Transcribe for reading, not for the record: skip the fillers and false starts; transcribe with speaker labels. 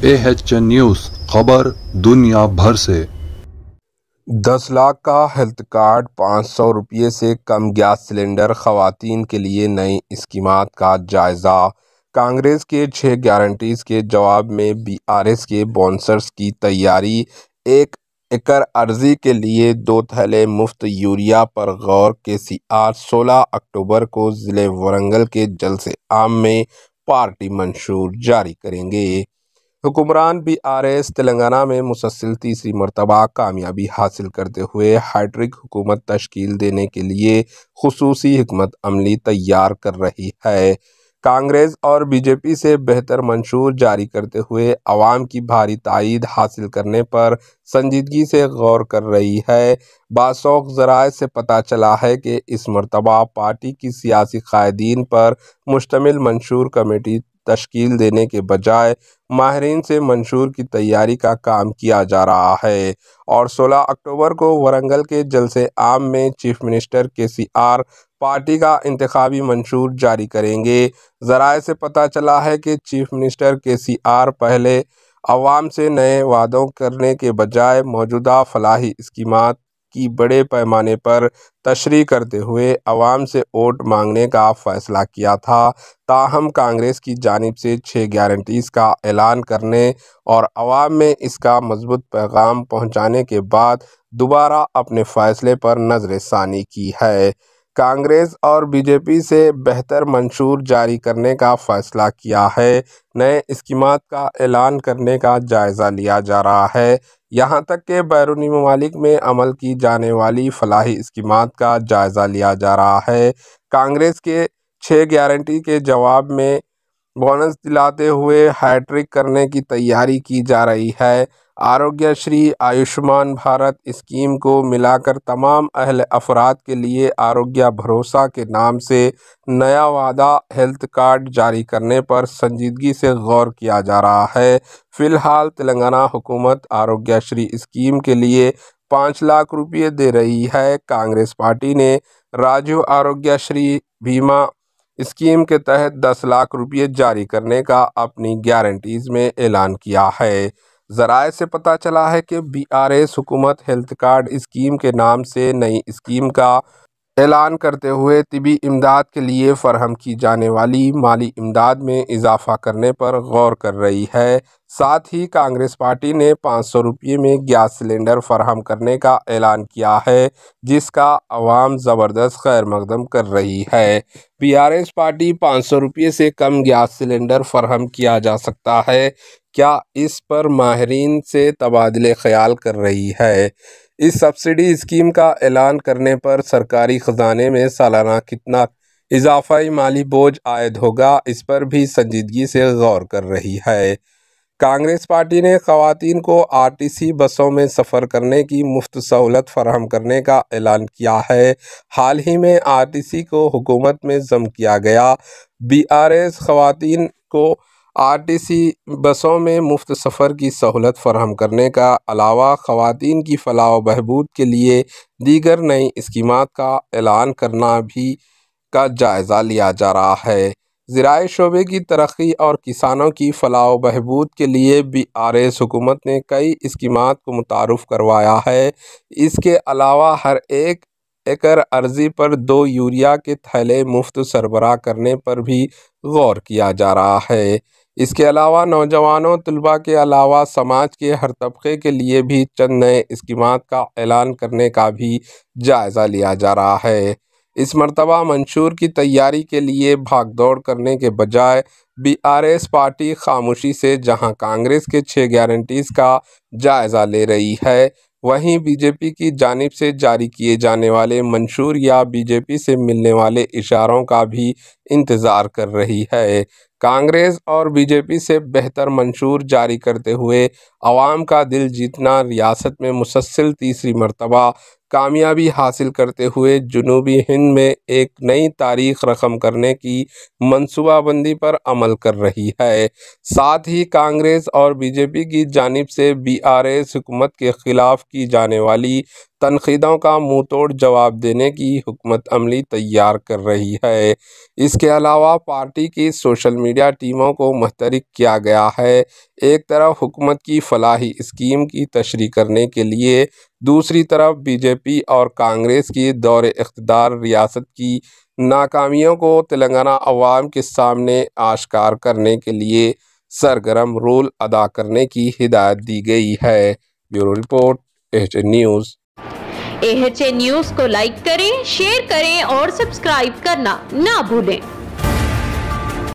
Speaker 1: AHN news خبر دنیا بھر سے۔
Speaker 2: 10 لاکھ کا ہیلتھ کارڈ، 500 روپے سے کم گیس سلنڈر، خواتین کے لیے نئی اسکیمات کا جائزہ۔ کانگریس کے 6 گارنٹیز کے جواب میں BRS کے بونسرز کی تیاری۔ 1 ایکڑ اراضی کے لیے 2 تھیلے مفت یوریا پر غور۔ KCR 16 اکتوبر کو ضلع ورنگل کے جلسے عام میں پارٹی منشور جاری کریں گے۔ حکمران BRS تلنگانہ میں مسلسل تیسری مرتبہ کامیابی حاصل کرتے ہوئے ہیٹرک حکومت تشکیل دینے کے لیے خصوصی حکمت عملی تیار کر رہی ہے۔ کانگریس اور BJP سے بہتر منشور جاری کرتے ہوئے عوام کی بھاری تائید حاصل کرنے پر سنجیدگی سے غور کر رہی ہے۔ باثوق ذرائع سے پتہ چلا ہے کہ اس مرتبہ پارٹی کی سیاسی قائدین پر مشتمل منشور کمیٹی تشکیل دینے کے بجائے ماہرین سے منشور کی تیاری کا کام کیا جا رہا ہے اور 16 اکتوبر کو ورنگل کے جلسے عام میں چیف منسٹر KCR پارٹی کا انتخابی منشور جاری کریں گے۔ ذرائع سے پتہ چلا ہے کہ چیف منسٹر KCR پہلے عوام سے نئے وعدوں کرنے کے بجائے موجودہ فلاحی اسکیمات کی بڑے پیمانے پر تشریح کرتے ہوئے عوام سے ووٹ مانگنے کا فیصلہ کیا تھا۔ تاہم کانگریس کی جانب سے 6 گارنٹیز کا اعلان کرنے اور عوام میں اس کا مضبوط پیغام پہنچانے کے بعد دوبارہ اپنے فیصلے پر نظر ثانی کی ہے۔ کانگریس اور BJP سے بہتر منشور جاری کرنے کا فیصلہ کیا ہے۔ نئے اسکیمات کا اعلان کرنے کا جائزہ لیا جا رہا ہے، یہاں تک کہ بیرونی ممالک میں عمل کی جانے والی فلاحی اسکیمات کا جائزہ لیا جا رہا ہے۔ کانگریس کے 6 گارنٹی کے جواب میں بونس دلاتے ہوئے ہیٹرک کرنے کی تیاری کی جا رہی ہے۔ آروگیہ شری آیوشمان بھارت اسکیم کو ملا کر تمام اہل افراد کے لیے آروگیہ بھروسہ کے نام سے نیا وعدہ ہیلتھ کارڈ جاری کرنے پر سنجیدگی سے غور کیا جا رہا ہے۔ فی الحال تلنگانہ حکومت آروگیہ شری اسکیم کے لیے 5 لاکھ روپے دے رہی ہے۔ کانگریس پارٹی نے راجیو آروگیہ شری بیمہ اسکیم کے تحت 10 لاکھ روپے جاری کرنے کا اپنی گارنٹیز میں اعلان کیا ہے۔ ذرائع سے پتہ چلا ہے کہ BRS حکومت ہیلتھ کارڈ اسکیم کے نام سے نئی اسکیم کا اعلان کرتے ہوئے طبی امداد کے لیے فراہم کی جانے والی مالی امداد میں اضافہ کرنے پر غور کر رہی ہے۔ ساتھ ہی کانگریس پارٹی نے 500 روپے میں گیس سلنڈر فراہم کرنے کا اعلان کیا ہے، جس کا عوام زبردست خیر مقدم کر رہی ہے۔ BRS پارٹی 500 روپے سے کم گیس سلنڈر فراہم کیا جا سکتا ہے، کیا اس پر ماہرین سے تبادلہ خیال کر رہی ہے۔ اس سبسڈی اسکیم کا اعلان کرنے پر سرکاری خزانے میں سالانہ کتنا اضافی مالی بوجھ عائد ہوگا، اس پر بھی سنجیدگی سے غور کر رہی ہے۔ کانگریس پارٹی نے خواتین کو RTC بسوں میں سفر کرنے کی مفت سہولت فراہم کرنے کا اعلان کیا ہے۔ حال ہی میں RTC کو حکومت میں ضم کیا گیا۔ BRS خواتین کو RTC بسوں میں مفت سفر کی سہولت فراہم کرنے کا علاوہ خواتین کی فلاح و بہبود کے لیے دیگر نئی اسکیمات کا اعلان کرنا بھی کا جائزہ لیا جا رہا ہے۔ زرعی شعبے کی ترقی اور کسانوں کی فلاح و بہبود کے لیے BRS حکومت نے کئی اسکیمات کو متعارف کروایا ہے۔ اس کے علاوہ ہر 1 ایکڑ اراضی پر 2 یوریا کے تھیلے مفت سربراہ کرنے پر بھی غور کیا جا رہا ہے۔ اس کے علاوہ نوجوانوں، طلباء کے علاوہ سماج کے ہر طبقے کے لیے بھی چند نئے اسکیمات کا اعلان کرنے کا بھی جائزہ لیا جا رہا ہے۔ اس مرتبہ منشور کی تیاری کے لیے بھاگ دوڑ کرنے کے بجائے BRS پارٹی خاموشی سے جہاں کانگریس کے 6 گارنٹیز کا جائزہ لے رہی ہے، وہیں BJP کی جانب سے جاری کیے جانے والے منشور یا BJP سے ملنے والے اشاروں کا بھی انتظار کر رہی ہے۔ کانگریس اور BJP سے بہتر منشور جاری کرتے ہوئے عوام کا دل جیتنا، ریاست میں مسلسل تیسری مرتبہ کامیابی حاصل کرتے ہوئے جنوبی ہند میں ایک نئی تاریخ رقم کرنے کی منصوبہ بندی پر عمل کر رہی ہے۔ ساتھ ہی کانگریس اور BJP کی جانب سے BRS حکومت کے خلاف کی جانے والی تنقیدوں کا منہ توڑ جواب دینے کی حکمت عملی تیار کر رہی ہے۔ اس کے علاوہ پارٹی کی سوشل میڈیا ٹیموں کو متحرک کیا گیا ہے۔ ایک طرف حکومت کی فلاحی اسکیم کی تشریح کرنے کے لیے، دوسری طرف بی جے پی اور کانگریس کی دور اقتدار ریاست کی ناکامیوں کو تلنگانہ عوام کے سامنے آشکار کرنے کے لیے سرگرم رول ادا کرنے کی ہدایت دی گئی ہے۔ Bureau report AHA news.
Speaker 3: AHA news کو لائک کریں، شیئر کریں اور سبسکرائب کرنا نہ بھولیں۔